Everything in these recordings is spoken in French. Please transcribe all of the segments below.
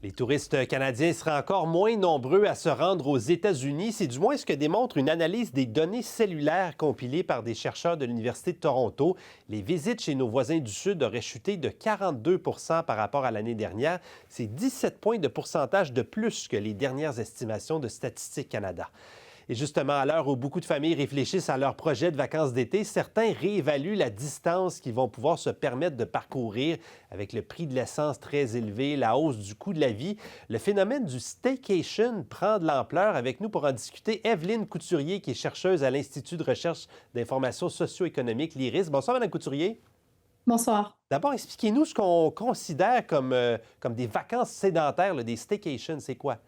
Les touristes canadiens seraient encore moins nombreux à se rendre aux États-Unis. C'est du moins ce que démontre une analyse des données cellulaires compilées par des chercheurs de l'Université de Toronto. Les visites chez nos voisins du Sud auraient chuté de 42 par rapport à l'année dernière. C'est 17 points de pourcentage de plus que les dernières estimations de Statistique Canada. Et justement, à l'heure où beaucoup de familles réfléchissent à leur projet de vacances d'été, certains réévaluent la distance qu'ils vont pouvoir se permettre de parcourir avec le prix de l'essence très élevé, la hausse du coût de la vie. Le phénomène du staycation prend de l'ampleur. Avec nous pour en discuter, Evelyne Couturier, qui est chercheuse à l'Institut de recherche d'informations socio-économiques, l'IRIS. Bonsoir, Mme Couturier. Bonsoir. D'abord, expliquez-nous ce qu'on considère comme des vacances sédentaires, là, des staycations. C'est quoi?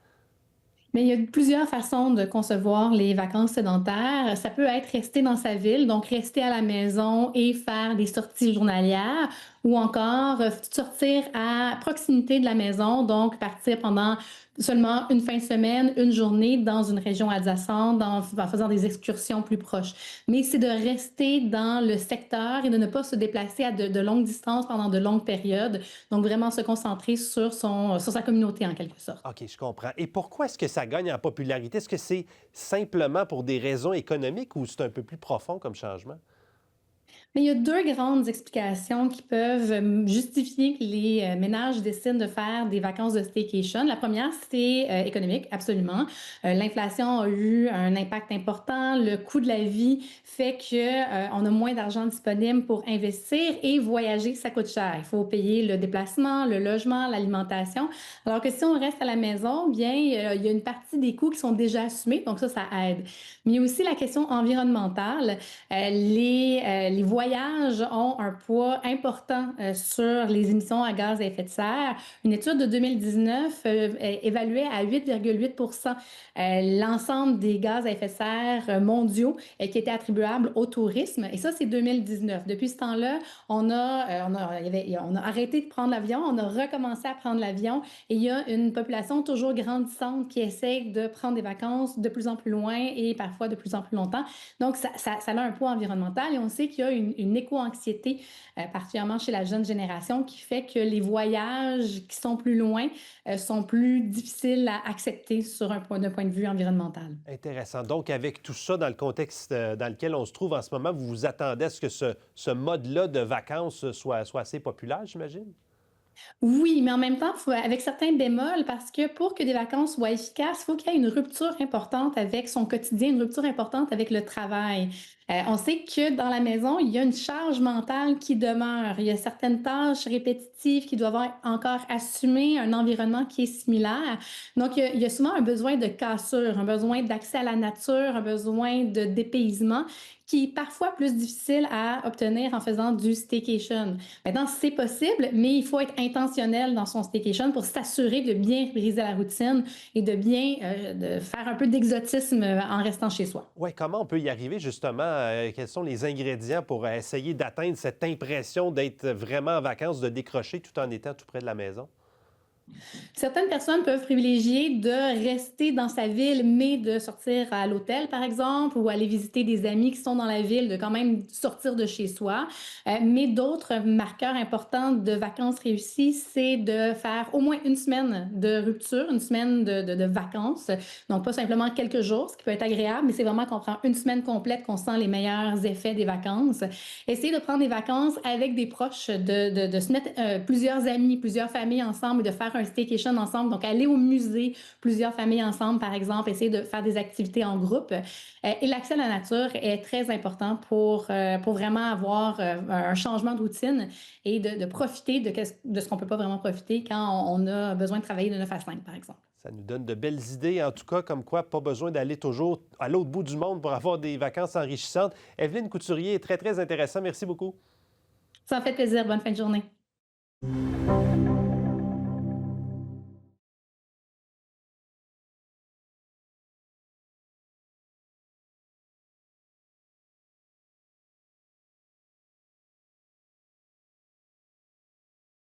Mais il y a plusieurs façons de concevoir les vacances sédentaires. Ça peut être rester dans sa ville, donc rester à la maison et faire des sorties journalières, ou encore sortir à proximité de la maison, donc partir pendant seulement une fin de semaine, une journée dans une région adjacente, en faisant des excursions plus proches. Mais c'est de rester dans le secteur et de ne pas se déplacer à de longues distances pendant de longues périodes. Donc vraiment se concentrer sur sa communauté en quelque sorte. OK, je comprends. Et pourquoi est-ce que ça gagne en popularité? Est-ce que c'est simplement pour des raisons économiques ou c'est un peu plus profond comme changement? Mais il y a deux grandes explications qui peuvent justifier que les ménages décident de faire des vacances de staycation. La première, c'est économique, absolument. L'inflation a eu un impact important. Le coût de la vie fait qu'on a moins d'argent disponible pour investir et voyager, ça coûte cher. Il faut payer le déplacement, le logement, l'alimentation. Alors que si on reste à la maison, bien, il y a une partie des coûts qui sont déjà assumés, donc ça aide. Mais il y a aussi la question environnementale. Les voyages ont un poids important sur les émissions à gaz à effet de serre. Une étude de 2019 évaluait à 8,8 l'ensemble des gaz à effet de serre mondiaux qui étaient attribuables au tourisme. Et ça, c'est 2019. Depuis ce temps-là, on a arrêté de prendre l'avion, on a recommencé à prendre l'avion et il y a une population toujours grandissante qui essaie de prendre des vacances de plus en plus loin et parfois de plus en plus longtemps. Donc, ça a un poids environnemental et on sait qu'il y a une éco-anxiété, particulièrement chez la jeune génération, qui fait que les voyages qui sont plus loin sont plus difficiles à accepter d'un point de vue environnemental. Intéressant. Donc, avec tout ça, dans le contexte dans lequel on se trouve en ce moment, vous vous attendez à ce que ce mode-là de vacances soit assez populaire, j'imagine? Oui, mais en même temps, avec certains bémols, parce que pour que des vacances soient efficaces, il faut qu'il y ait une rupture importante avec son quotidien, une rupture importante avec le travail. On sait que dans la maison, il y a une charge mentale qui demeure. Il y a certaines tâches répétitives qui doivent être encore assumées, un environnement qui est similaire. Donc, il y a souvent un besoin de cassure, un besoin d'accès à la nature, un besoin de dépaysement qui est parfois plus difficile à obtenir en faisant du staycation. Maintenant, c'est possible, mais il faut être intentionnel dans son staycation pour s'assurer de bien briser la routine et de bien de faire un peu d'exotisme en restant chez soi. Oui, comment on peut y arriver justement? Quels sont les ingrédients pour essayer d'atteindre cette impression d'être vraiment en vacances, de décrocher tout en étant tout près de la maison? Certaines personnes peuvent privilégier de rester dans sa ville, mais de sortir à l'hôtel, par exemple, ou aller visiter des amis qui sont dans la ville, de quand même sortir de chez soi. Mais d'autres marqueurs importants de vacances réussies, c'est de faire au moins une semaine de rupture, une semaine de vacances. Donc, pas simplement quelques jours, ce qui peut être agréable, mais c'est vraiment qu'on prend une semaine complète, qu'on sent les meilleurs effets des vacances. Essayer de prendre des vacances avec des proches, de se mettre plusieurs amis, plusieurs familles ensemble et de faire un staycation ensemble. Donc, aller au musée, plusieurs familles ensemble, par exemple, essayer de faire des activités en groupe. Et l'accès à la nature est très important pour vraiment avoir un changement de routine et de profiter de ce qu'on ne peut pas vraiment profiter quand on a besoin de travailler de 9 à 5, par exemple. Ça nous donne de belles idées, en tout cas, comme quoi pas besoin d'aller toujours à l'autre bout du monde pour avoir des vacances enrichissantes. Evelyne Couturier, très, très intéressant. Merci beaucoup. Ça en fait plaisir. Bonne fin de journée.